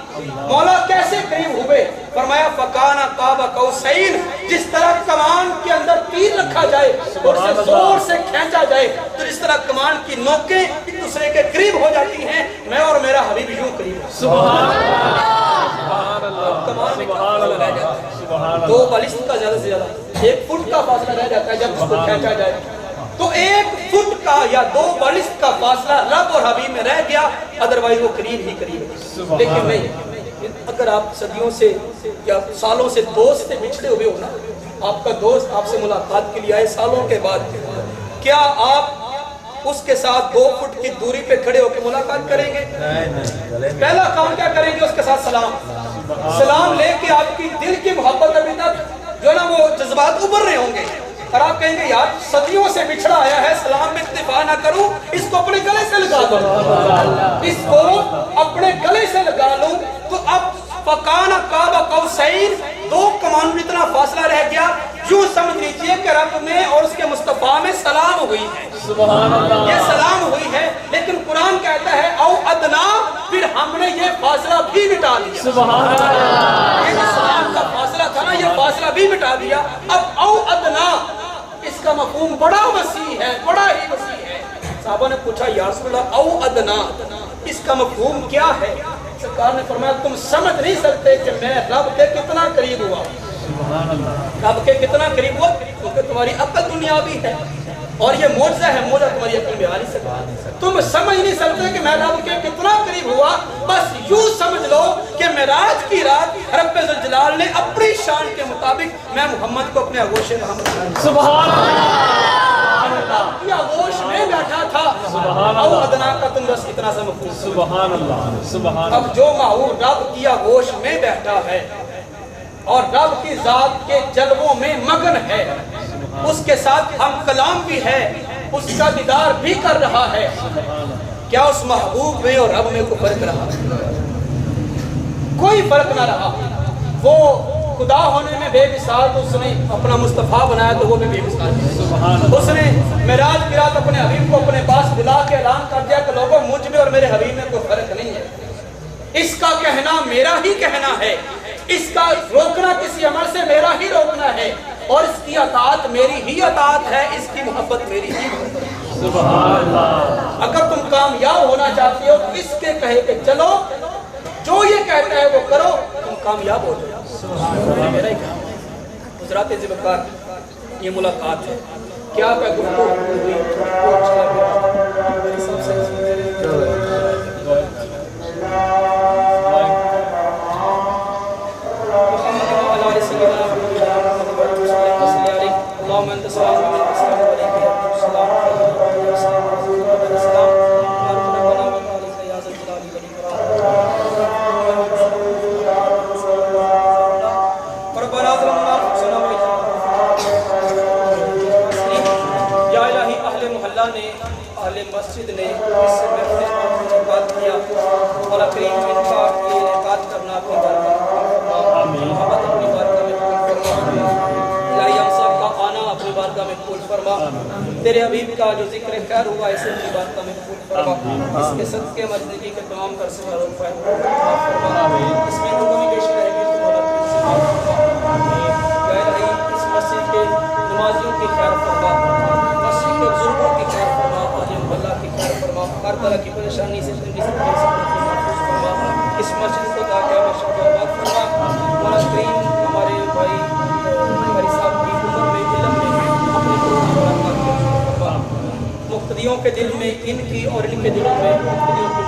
مولا کیسے قریب ہوئے؟ فرمایا فکان قاب قوسین، جس طرح کمان کے اندر تیر رکھا جائے اور اسے زور سے کھینچا جائے تو جس طرح کمان کی نوکیں ایک دوسرے کے قریب ہو جاتی ہیں، میں اور میرا حبیب یوں قریب ہے۔ سبحان اللہ، کمان میں فاصلہ رہ جاتا ہے، 2 بالشت کا زیادہ سے زیادہ 1 فٹ کا فاصلہ رہ جاتا ہے جب اس کو کھینچا جائے، تو 1 فٹ کا یا 2 بالشت کا فاصلہ رب اور حبیب میں رہ گیا، ادروائز وہ قریب ہی قریب ہے۔ لیکن نہیں، اگر آپ صدیوں سے یا سالوں سے دوست سے بچھڑے ہوئے ہو نا، آپ کا دوست آپ سے ملاقات کے لیے آئے سالوں کے بعد، کیا آپ اس کے ساتھ 2 فٹ کی دوری پہ کھڑے ہو کے ملاقات کریں گے؟ پہلا کام کیا کریں گے؟ اس کے ساتھ سلام لے کے آپ کی دل کی محبت ابھی تک جو ہے نا وہ جذبات ابھر رہے ہوں گے، اور آپ کہیں گے یار صدیوں سے بچھڑا آیا ہے، سلام میں اکتفا نہ کروں، اس کو اپنے گلے سے لگا دوں، اس کو اپنے گلے سے لگا لوں، تو اب فکان قاب قوسین، 2 کمانوں اتنا فاصلہ رہ گیا، یوں سمجھ لیجئے کہ رب میں اور اس کے مصطفیٰ میں سلام ہوئی ہے۔ سبحان اللہ، یہ سلام ہوئی ہے، لیکن قرآن کہتا ہے او ادنا، پھر ہم نے یہ فاصلہ بھی مٹا دیا۔ سبحان اللہ، یہ سلام کا فاصلہ تھا نا، یہ فاصلہ بھی مٹا دیا۔ اب او ادنا، اس کا مفہوم بڑا وسیع ہے، بڑا ہی وسیع ہے۔ صحابہ نے پوچھا یا رسول اللہ او ادنا، اس کا مفہوم کیا ہے؟ سرکار نے فرمایا تم سمجھ نہیں سکتے کہ میں رب کے کتنا قریب ہوا، رب کے کتنا قریب ہوا، کیونکہ تمہاری عقل دنیاوی ہے، اور یہ معجزہ ہے، معجزہ تمہاری عقل میں آ نہیں سکتا، تم سمجھ نہیں سکتے کہ میں رب کے کتنا قریب ہوا۔ بس یوں سمجھ لو کہ معراج کی رات رب ذوالجلال نے اپنی شان کے مطابق میں محمد کو اپنے آغوش محمد سبحان اللہ کی آغوش میں بیٹھا تھا۔ او ادنا کا تم بس اتنا سا مفہوم۔ سبحان اللہ، سبحان اللہ۔ اب جو محبوب رب کی آغوش میں بیٹھا ہے اور رب کی ذات کے جلووں میں مگن ہے، اس کے ساتھ ہم کلام بھی ہے، اس کا دیدار بھی کر رہا ہے، کیا اس محبوب میں اور رب میں کوئی فرق رہا؟ کوئی فرق نہ رہا۔ وہ خدا ہونے میں بے مثال، تو اس نے اپنا مصطفیٰ بنایا تو وہ بھی بے مثال ہے۔ اس نے معراج کی رات اپنے حبیب کو اپنے پاس بلا کے اعلان کر دیا کہ لوگوں مجھ میں اور میرے حبیب میں کوئی فرق نہیں ہے، اس کا کہنا میرا ہی کہنا ہے، اس کا روکنا کسی عمل سے میرا ہی روکنا ہے، اور اس کی اطاعت میری ہی اطاعت ہے، اس کی محبت میری ہی محبت ہے۔ سبحان اللہ۔ اگر تم کامیاب ہونا چاہتے ہو تو اس کے کہے کہ چلو، جو یہ کہتا ہے وہ کرو، تم کامیاب ہو جاؤ۔ میرا ہی کام ہے حضرات ذوالفقار یہ ملاقات ہے کیا آپ گفتگو ہوئی اچھا لگا میری سب سے اللهم انت السلام ومنك السلام عليك يا السلام السلام ربنا وعليك يا ذا الجلال والاكرام ربنا ظلمنا انفسنا وان یا الہی اہل محلہ نے اہل مسجد نے اس محفل کا انعقاد کیا اور کریم ان کا یہ انعقاد کرنا اپنی برکت آمین محبت اپنی برکت میں فرما الہی ہم سب کا آنا اپنی بارگاہ میں قبول فرما تیرے حبیب کا جو ذکر خیر ہوا اسے اپنی بارگاہ میں قبول فرما اس کے صدقے مرضی کے تمام کر سے فرما اس میں جو کمی بیشی رہے گی تو مولا کریم سے معاف فرما یا الہی اس مسجد کے نمازیوں کی خیر فرما مسجد کے بزرگوں کی خیر فرما عالم اللہ کی خیر فرما ہر طرح کی پریشانی سے تنگی سے محفوظ فرما اس مسجد کو تاکہ ماشاء اللہ فرما مولا کریم ہمارے بھائی صاحب کی عمر میں علم میں اپنے مقتدیوں کے دل میں ان کی اور ان کے دلوں میں مقتدیوں کی